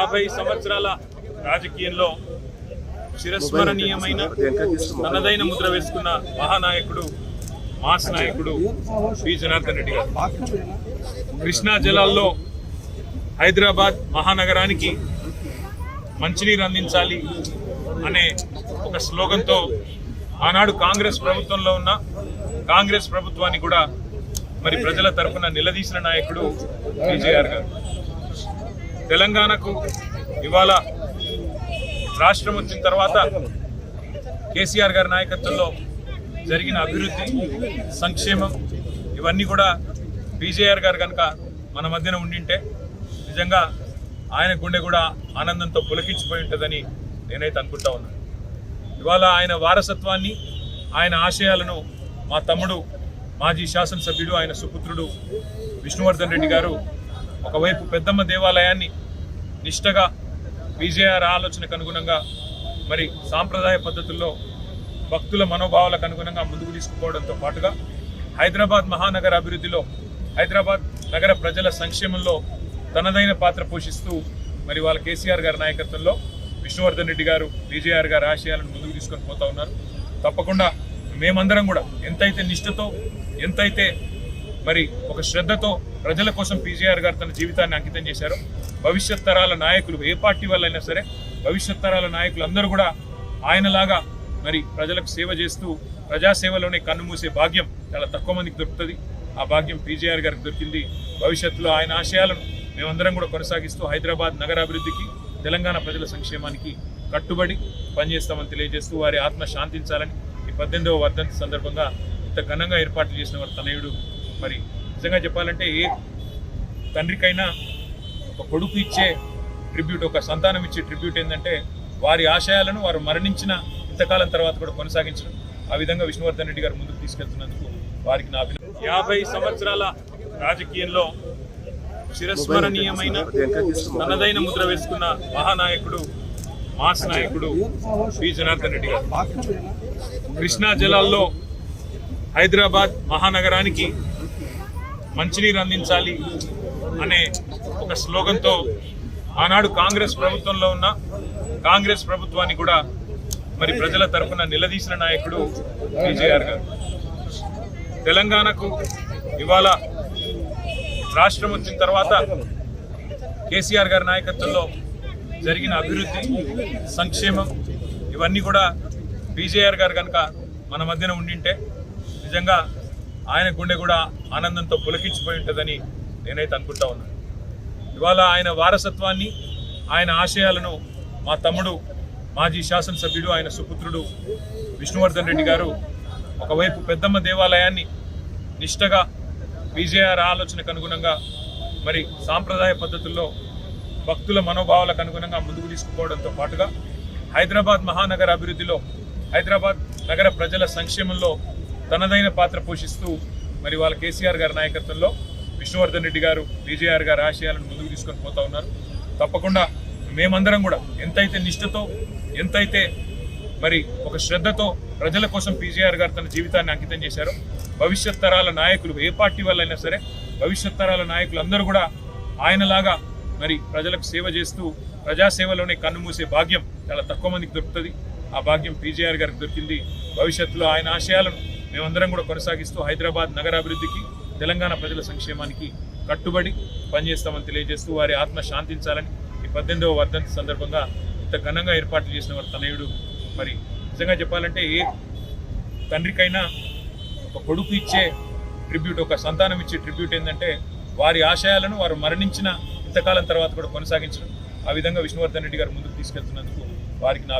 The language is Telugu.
50 సంవత్సరాల రాజకీయంలో చిరస్మరణీయమైన తనదైన ముద్ర వేసుకున్న మహానాయకుడు మాస్ నాయకుడు పి జనార్దన్ రెడ్డి గారు. కృష్ణా జలాల్లో హైదరాబాద్ మహానగరానికి మంచినీరు అందించాలి అనే ఒక స్లోగన్తో ఆనాడు కాంగ్రెస్ ప్రభుత్వంలో ఉన్న కాంగ్రెస్ ప్రభుత్వాన్ని కూడా మరి ప్రజల తరఫున నిలదీసిన నాయకుడు కేసీఆర్ గారు. తెలంగాణకు ఇవాళ రాష్ట్రం వచ్చిన తర్వాత కేసీఆర్ గారి నాయకత్వంలో జరిగిన అభివృద్ధి, సంక్షేమం ఇవన్నీ కూడా కేసీఆర్ గారు కనుక మన మధ్యన ఉండింటే నిజంగా ఆయన గుండె కూడా ఆనందంతో పులకించిపోయి ఉంటుందని నేనైతే అనుకుంటా ఉన్నాను. ఇవాళ ఆయన వారసత్వాన్ని, ఆయన ఆశయాలను మా తమ్ముడు మాజీ శాసనసభ్యుడు, ఆయన సుపుత్రుడు విష్ణువర్ధన్ రెడ్డి గారు ఒకవైపు పెద్దమ్మ దేవాలయాన్ని నిష్టగా విజయఆర్ ఆలోచనకు అనుగుణంగా మరి సాంప్రదాయ పద్ధతుల్లో భక్తుల మనోభావాలకు అనుగుణంగా ముందుకు తీసుకుపోవడంతో పాటుగా హైదరాబాద్ మహానగర అభివృద్ధిలో, హైదరాబాద్ నగర ప్రజల సంక్షేమంలో తనదైన పాత్ర పోషిస్తూ మరి వాళ్ళ కేసీఆర్ గారి నాయకత్వంలో విష్ణువర్ధన్ రెడ్డి గారు విజయఆర్ గారి ఆశయాలను ముందుకు తీసుకొని పోతా ఉన్నారు. తప్పకుండా మేమందరం కూడా ఎంతైతే నిష్ఠతో, ఎంతైతే మరి ఒక శ్రద్ధతో ప్రజల కోసం పీజీఆర్ గారు తన జీవితాన్ని అంకితం చేశారో, భవిష్యత్ తరాల నాయకులు ఏ పార్టీ వాళ్ళైనా సరే భవిష్యత్ తరాల నాయకులు అందరూ కూడా ఆయనలాగా మరి ప్రజలకు సేవ చేస్తూ ప్రజాసేవలోనే కన్నుమూసే భాగ్యం చాలా తక్కువ మందికి దొరుకుతుంది. ఆ భాగ్యం పీజీఆర్ గారికి దొరికింది. భవిష్యత్తులో ఆయన ఆశయాలను మేమందరం కూడా కొనసాగిస్తూ హైదరాబాద్ నగరాభివృద్ధికి, తెలంగాణ ప్రజల సంక్షేమానికి కట్టుబడి పనిచేస్తామని తెలియజేస్తూ వారి ఆత్మ శాంతించాలని ఈ 18వ వర్ధంతి సందర్భంగా ఇంత ఘనంగా ఏర్పాట్లు చేసిన వారి తనయుడు. మరి నిజంగా చెప్పాలంటే ఏ తండ్రికైనా ఒక కొడుకు ఇచ్చే ట్రిబ్యూట్, ఒక సంతానం ఇచ్చే ట్రిబ్యూట్ ఏంటంటే వారి ఆశయాలను వారు మరణించిన ఇంతకాలం తర్వాత కూడా కొనసాగించడం. ఆ విధంగా విష్ణువర్ధన్ రెడ్డి గారు ముందుకు తీసుకెళ్తున్నందుకు వారికి నా అభినందనలు. 50 సంవత్సరాల రాజకీయంలో చిరస్మరణీయమైన తనదైన ముద్ర వేసుకున్న మహానాయకుడు మాస్ నాయకుడు పి జనార్దన్ రెడ్డి గారు. కృష్ణా జలాల్లో హైదరాబాద్ మహానగరానికి మంచినీరు అందించాలి అనే ఒక స్లోగన్తో ఆనాడు కాంగ్రెస్ ప్రభుత్వంలో ఉన్న కాంగ్రెస్ ప్రభుత్వాన్ని కూడా మరి ప్రజల తరఫున నిలదీసిన నాయకుడు కేసీఆర్ గారు. తెలంగాణకు ఇవాళ రాష్ట్రం వచ్చిన తర్వాత కేసీఆర్ గారి నాయకత్వంలో జరిగిన అభివృద్ధి, సంక్షేమం ఇవన్నీ కూడా పీజీఆర్ గారు కనుక మన మధ్యన ఉండింటే నిజంగా ఆయన గుండె కూడా ఆనందంతో పులకించిపోయి ఉంటుందని నేనైతే అనుకుంటా ఉన్నాను. ఇవాళ ఆయన వారసత్వాన్ని, ఆయన ఆశయాలను మా తమ్ముడు మాజీ శాసనసభ్యుడు, ఆయన సుపుత్రుడు విష్ణువర్ధన్ రెడ్డి గారు ఒకవైపు పెద్దమ్మ దేవాలయాన్ని నిష్టగా విజయఆర్ ఆలోచనకు అనుగుణంగా మరి సాంప్రదాయ పద్ధతుల్లో భక్తుల మనోభావాలకు అనుగుణంగా ముందుకు తీసుకుపోవడంతో పాటుగా హైదరాబాద్ మహానగర అభివృద్ధిలో, హైదరాబాద్ నగర ప్రజల సంక్షేమంలో తనదైన పాత్ర పోషిస్తూ మరి వాళ్ళ కేసీఆర్ గారి నాయకత్వంలో విష్ణువర్ధన్ రెడ్డి గారు విజయఆర్ గారి ఆశయాలను ముందుకు తీసుకొని పోతా ఉన్నారు. తప్పకుండా మేమందరం కూడా ఎంతైతే నిష్ఠతో, ఎంతైతే మరి ఒక శ్రద్ధతో ప్రజల కోసం పీజీఆర్ గారు తన జీవితాన్ని అంకితం చేశారో, భవిష్యత్ తరాల నాయకులు ఏ పార్టీ వాళ్ళైనా సరే భవిష్యత్ తరాల నాయకులు అందరూ కూడా ఆయనలాగా మరి ప్రజలకు సేవ చేస్తూ ప్రజాసేవలోనే కన్నుమూసే భాగ్యం చాలా తక్కువ మందికి దొరుకుతుంది. ఆ భాగ్యం పీజీఆర్ గారికి దొరికింది. భవిష్యత్తులో ఆయన ఆశయాలను మేమందరం కూడా కొనసాగిస్తూ హైదరాబాద్ నగరాభివృద్ధికి, తెలంగాణ ప్రజల సంక్షేమానికి కట్టుబడి పనిచేస్తామని తెలియజేస్తూ వారి ఆత్మ శాంతించాలని ఈ 18వ వర్ధంతి సందర్భంగా ఇంత ఘనంగా ఏర్పాట్లు చేసిన వారి తనయుడు. మరి నిజంగా చెప్పాలంటే ఏ తండ్రికైనా ఒక కొడుకు ఇచ్చే ట్రిబ్యూట్, ఒక సంతానం ఇచ్చే ట్రిబ్యూట్ ఏంటంటే వారి ఆశయాలను వారు మరణించిన ఇంతకాలం తర్వాత కూడా కొనసాగించడం. ఆ విధంగా విష్ణువర్ధన్ రెడ్డి గారు ముందుకు తీసుకెళ్తున్నందుకు వారికి నా